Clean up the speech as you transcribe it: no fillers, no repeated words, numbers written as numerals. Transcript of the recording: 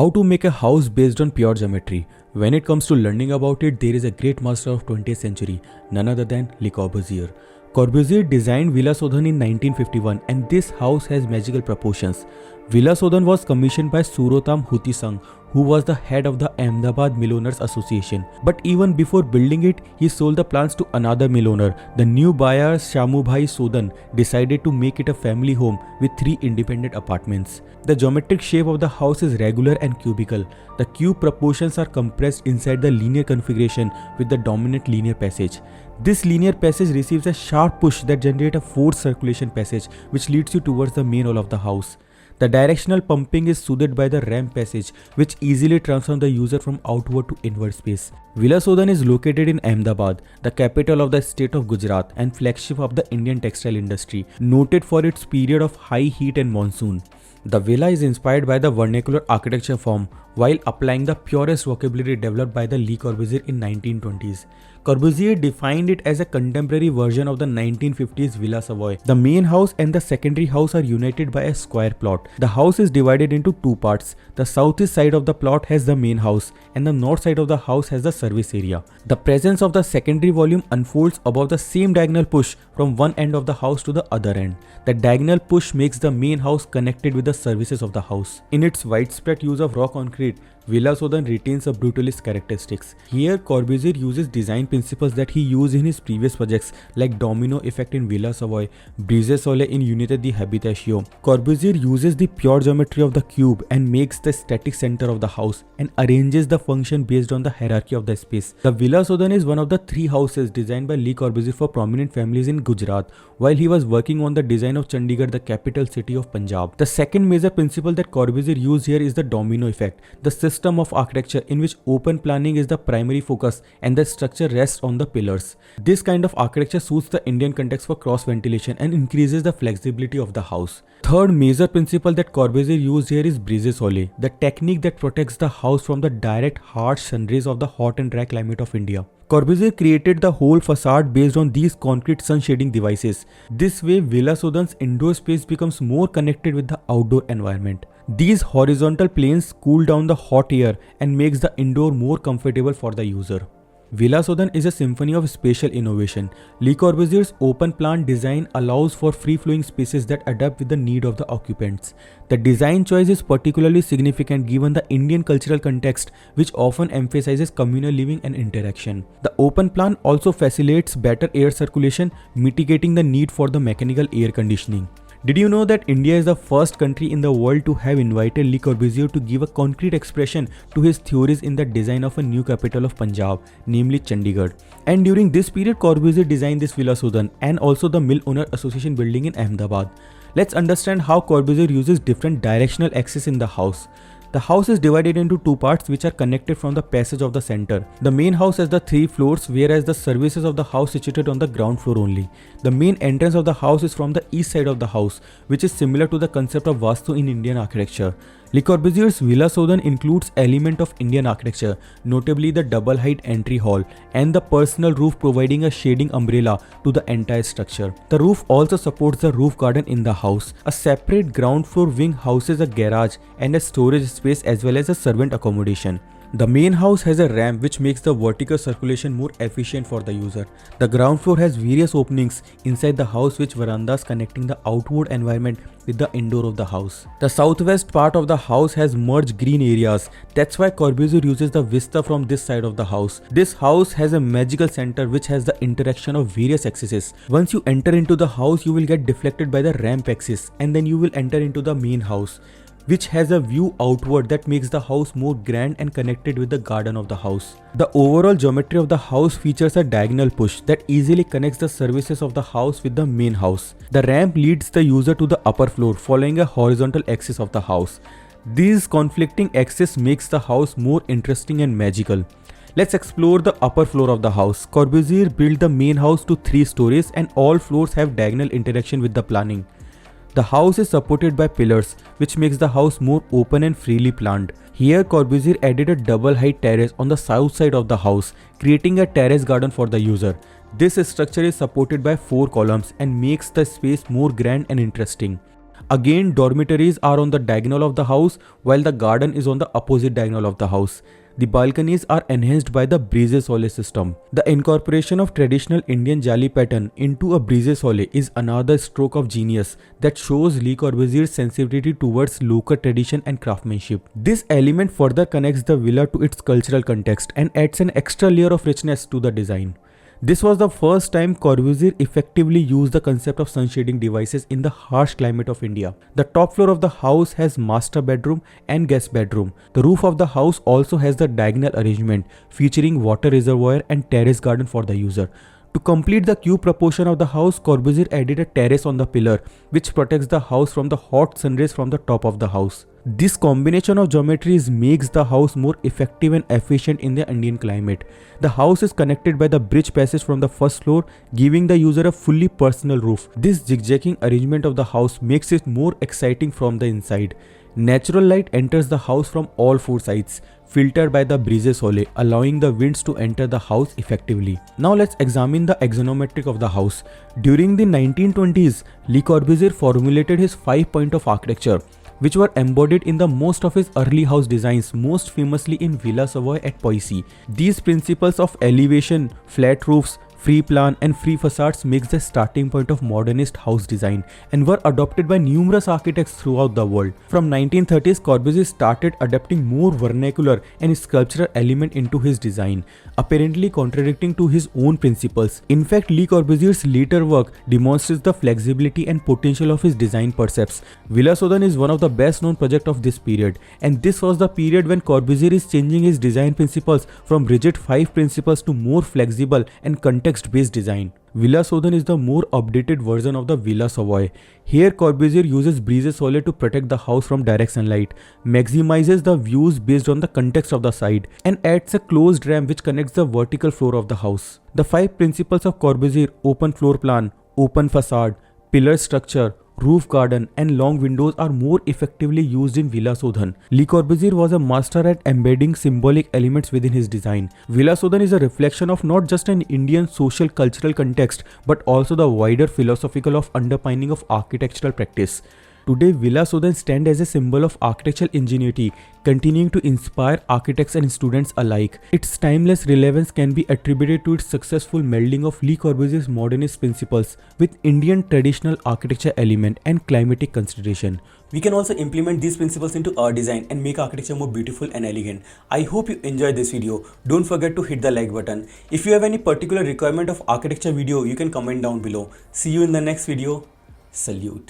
How to make a house based on pure geometry. When it comes to learning about it, there is a great master of 20th century, none other than Le Corbusier. Corbusier designed Villa Sodhan in 1951 and this house has magical proportions. Villa Sodhan was commissioned by Surotam Hutisang, who was the head of the Ahmedabad Millowners Association. But even before building it, he sold the plans to another millowner. The new buyer, Shamubhai Sodhan, decided to make it a family home with 3 independent apartments. The geometric shape of the house is regular and cubical. The cube proportions are compressed inside the linear configuration with the dominant linear passage. This linear passage receives a sharp push that generates a forced circulation passage which leads you towards the main hall of the house. The directional pumping is soothed by the ramp passage, which easily transforms the user from outward to inward space. Villa Sodhan is located in Ahmedabad, the capital of the state of Gujarat and flagship of the Indian textile industry, noted for its period of high heat and monsoon. The villa is inspired by the vernacular architecture form while applying the purest vocabulary developed by the Le Corbusier in 1920s. Corbusier defined it as a contemporary version of the 1950s Villa Savoy. The main house and the secondary house are united by a square plot. The house is divided into 2 parts. The southeast side of the plot has the main house and the north side of the house has the service area. The presence of the secondary volume unfolds above the same diagonal push from one end of the house to the other end. The diagonal push makes the main house connected with the services of the house. In its widespread use of raw concrete, Villa Sodhan retains a brutalist characteristics. Here, Corbusier uses design principles that he used in his previous projects like domino effect in Villa Savoy, brise soleil in Unité de Habitation. Corbusier uses the pure geometry of the cube and makes the static center of the house and arranges the function based on the hierarchy of the space. The Villa Sodhan is one of the 3 houses designed by Le Corbusier for prominent families in Gujarat while he was working on the design of Chandigarh, the capital city of Punjab. The second major principle that Corbusier used here is the domino effect, the system of architecture in which open planning is the primary focus and the structure rests on the pillars. This kind of architecture suits the Indian context for cross ventilation and increases the flexibility of the house. Third major principle that Corbusier used here is brise soleil, the technique that protects the house from the direct harsh sun rays of the hot and dry climate of India. Corbusier created the whole facade based on these concrete sun shading devices. This way, Villa Sodhan's indoor space becomes more connected with the outdoor environment. These horizontal planes cool down the hot air and makes the indoor more comfortable for the user. Villa Sodhan is a symphony of spatial innovation. Le Corbusier's open plan design allows for free-flowing spaces that adapt with the need of the occupants. The design choice is particularly significant given the Indian cultural context, which often emphasizes communal living and interaction. The open plan also facilitates better air circulation, mitigating the need for the mechanical air conditioning. Did you know that India is the first country in the world to have invited Le Corbusier to give a concrete expression to his theories in the design of a new capital of Punjab, namely Chandigarh? And during this period, Corbusier designed this Villa Sodhan and also the Mill Owner Association building in Ahmedabad. Let's understand how Corbusier uses different directional axes in the house. The house is divided into 2 parts which are connected from the passage of the center. The main house has the 3 floors, whereas the services of the house situated on the ground floor only. The main entrance of the house is from the east side of the house, which is similar to the concept of Vastu in Indian architecture. Le Corbusier's Villa Sodhan includes element of Indian architecture, notably the double height entry hall and the personal roof providing a shading umbrella to the entire structure. The roof also supports the roof garden in the house. A separate ground floor wing houses a garage and a storage space as well as a servant accommodation. The main house has a ramp which makes the vertical circulation more efficient for the user. The ground floor has various openings inside the house with verandas connecting the outward environment with the indoor of the house. The southwest part of the house has merged green areas. That's why Corbusier uses the vista from this side of the house. This house has a magical center which has the interaction of various axes. Once you enter into the house, you will get deflected by the ramp axis and then you will enter into the main house, which has a view outward that makes the house more grand and connected with the garden of the house. The overall geometry of the house features a diagonal push that easily connects the services of the house with the main house. The ramp leads the user to the upper floor following a horizontal axis of the house. These conflicting axes makes the house more interesting and magical. Let's explore the upper floor of the house. Corbusier built the main house to 3 stories and all floors have diagonal interaction with the planning. The house is supported by pillars, which makes the house more open and freely planned. Here, Corbusier added a double height terrace on the south side of the house, creating a terrace garden for the user. This structure is supported by 4 columns and makes the space more grand and interesting. Again, dormitories are on the diagonal of the house while the garden is on the opposite diagonal of the house. The balconies are enhanced by the brise soleil system. The incorporation of traditional Indian jali pattern into a brise soleil is another stroke of genius that shows Le Corbusier's sensitivity towards local tradition and craftsmanship. This element further connects the villa to its cultural context and adds an extra layer of richness to the design. This was the first time Corbusier effectively used the concept of sun shading devices in the harsh climate of India. The top floor of the house has master bedroom and guest bedroom. The roof of the house also has the diagonal arrangement featuring water reservoir and terrace garden for the user. To complete the cube proportion of the house, Corbusier added a terrace on the pillar, which protects the house from the hot sun rays from the top of the house. This combination of geometries makes the house more effective and efficient in the Indian climate. The house is connected by the bridge passage from the first floor, giving the user a fully personal roof. This zigzagging arrangement of the house makes it more exciting from the inside. Natural light enters the house from all four sides, filtered by the brise soleil, allowing the winds to enter the house effectively. Now let's examine the axonometric of the house. During the 1920s, Le Corbusier formulated his 5 points of architecture, which were embodied in the most of his early house designs, most famously in Villa Savoye at Poissy. These principles of elevation, flat roofs, free plan and free facades makes the starting point of modernist house design and were adopted by numerous architects throughout the world. From 1930s, Corbusier started adapting more vernacular and sculptural element into his design, apparently contradicting to his own principles. In fact, Le Corbusier's later work demonstrates the flexibility and potential of his design percepts. Villa Sodhan is one of the best known projects of this period, and this was the period when Corbusier is changing his design principles from rigid 5 principles to more flexible and context-based design. Villa Sodhan is the more updated version of the Villa Savoye. Here, Corbusier uses brise soleil to protect the house from direct sunlight, maximizes the views based on the context of the side, and adds a closed ramp which connects the vertical floor of the house. The 5 principles of Corbusier, open floor plan, open facade, pillar structure, roof garden and long windows are more effectively used in Villa Sodhan. Le Corbusier was a master at embedding symbolic elements within his design. Villa Sodhan is a reflection of not just an Indian social cultural context but also the wider philosophical of underpinning of architectural practice. Today, Villa Sodhan stands as a symbol of architectural ingenuity, continuing to inspire architects and students alike. Its timeless relevance can be attributed to its successful melding of Le Corbusier's modernist principles with Indian traditional architecture element and climatic consideration. We can also implement these principles into our design and make architecture more beautiful and elegant. I hope you enjoyed this video. Don't forget to hit the like button. If you have any particular requirement of architecture video, you can comment down below. See you in the next video. Salute.